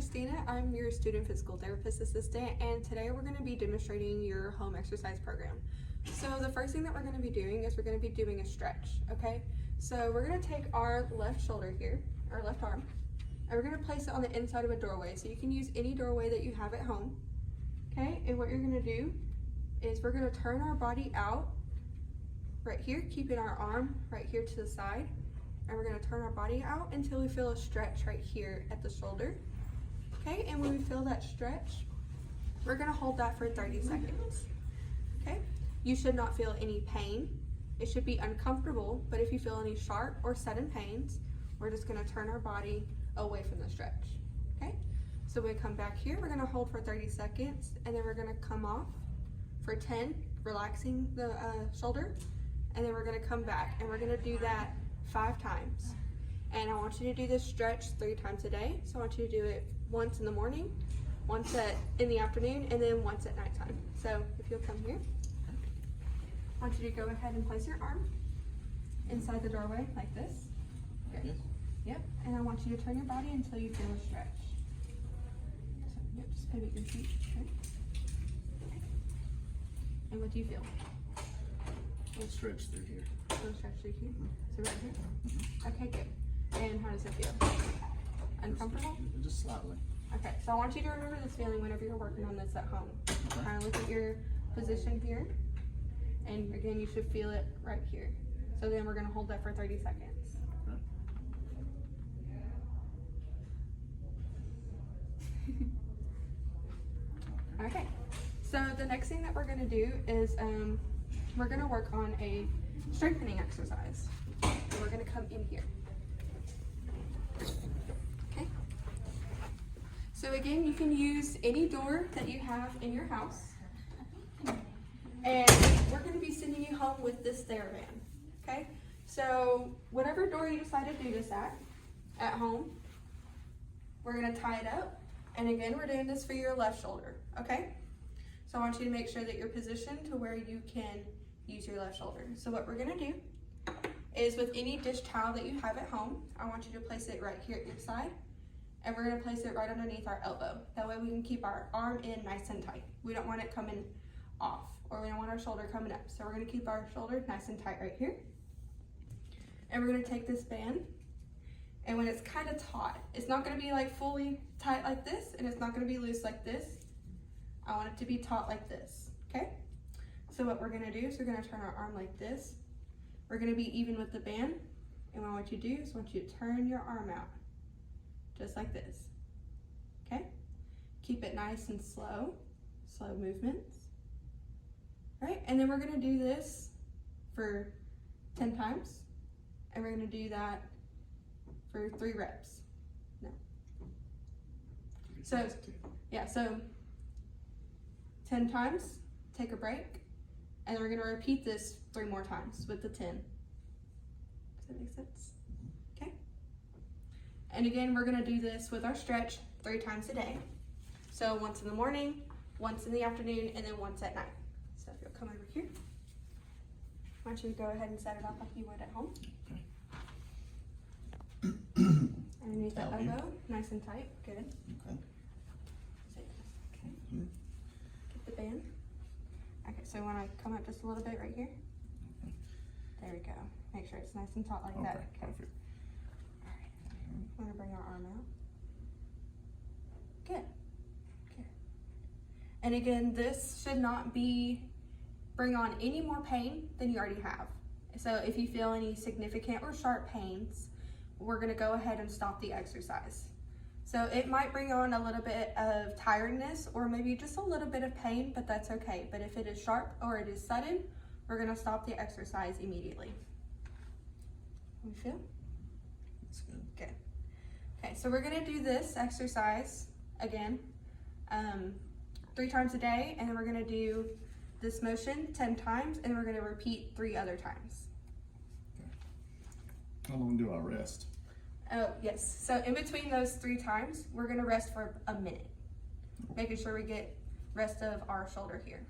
Christina. I'm your student physical therapist assistant, and today we're going to be demonstrating your home exercise program. So the first thing that we're going to be doing is we're going to be doing a stretch, okay? So we're going to take our left shoulder here, our left arm, and we're going to place it on the inside of a doorway. So you can use any doorway that you have at home, okay? And what you're going to do is we're going to turn our body out right here, keeping our arm right here to the side. And we're going to turn our body out until we feel a stretch right here at the shoulder. Okay, and when we feel that stretch, we're going to hold that for 30 seconds. Okay, you should not feel any pain. It should be uncomfortable, but if you feel any sharp or sudden pains, we're just going to turn our body away from the stretch. Okay, so when we come back here, we're going to hold for 30 seconds, and then we're going to come off for 10, relaxing the shoulder, and then we're going to come back, and we're going to do that 5 times. And I want you to do this stretch 3 times a day. So I want you to do it once in the morning, once in the afternoon, and then once at nighttime. So if you'll come here, I want you to go ahead and place your arm inside the doorway like this. Good. Yep. And I want you to turn your body until you feel a stretch. So, yep, just pivot your feet. Okay. And what do you feel? I'll stretch through here. Little stretch through here. So right here. Okay, good. And how does it feel? Uncomfortable? Just slightly. Okay, so I want you to remember this feeling whenever you're working on this at home. Okay. Kind of look at your position here. And again, you should feel it right here. So then we're going to hold that for 30 seconds. Okay. Okay. So the next thing that we're going to do is we're going to work on a strengthening exercise. So we're going to come in here. Okay. So again, you can use any door that you have in your house. And we're going to be sending you home with this TheraBand. Okay. So whatever door you decide to do this at home, we're going to tie it up. And again, we're doing this for your left shoulder. Okay. So I want you to make sure that you're positioned to where you can use your left shoulder. So what we're gonna do is with any dish towel that you have at home, I want you to place it right here at your side, and we're gonna place it right underneath our elbow. That way we can keep our arm in nice and tight. We don't want it coming off, or we don't want our shoulder coming up. So we're gonna keep our shoulder nice and tight right here. And we're gonna take this band, and when it's kind of taut, it's not gonna be like fully tight like this, and it's not gonna be loose like this. I want it to be taut like this, okay? So what we're gonna do is we're gonna turn our arm like this. We're gonna be even with the band. And what I want you to do is I want you to turn your arm out, just like this, okay? Keep it nice and slow movements. All right, and then we're gonna do this for 10 times. And we're gonna do that for 3 reps. No. So, yeah, so 10 times, take a break, and we're going to repeat this 3 more times with the 10. Does that make sense? Okay. And again, we're going to do this with our stretch 3 times a day. So once in the morning, once in the afternoon, and then once at night. So if you'll come over here, I want you to go ahead and set it up like you would at home. Okay. Underneath the elbow, nice and tight. Good. Okay. Okay. Get the band. Okay, so when I come up just a little bit right here. Okay. There we go. Make sure it's nice and taut like that. Okay. Perfect. All right. I'm gonna bring our arm out. Good. Good. And again, this should not bring on any more pain than you already have. So if you feel any significant or sharp pains, we're gonna go ahead and stop the exercise. So it might bring on a little bit of tiredness or maybe just a little bit of pain, but that's okay. But if it is sharp or it is sudden, we're gonna stop the exercise immediately. You feel? That's good. Good. Okay, so we're gonna do this exercise again, 3 times a day, and then we're gonna do this motion 10 times, and we're gonna repeat 3 other times. Okay. How long do I rest? Oh, yes. So in between those 3 times, we're gonna rest for a minute, making sure we get rest of our shoulder here.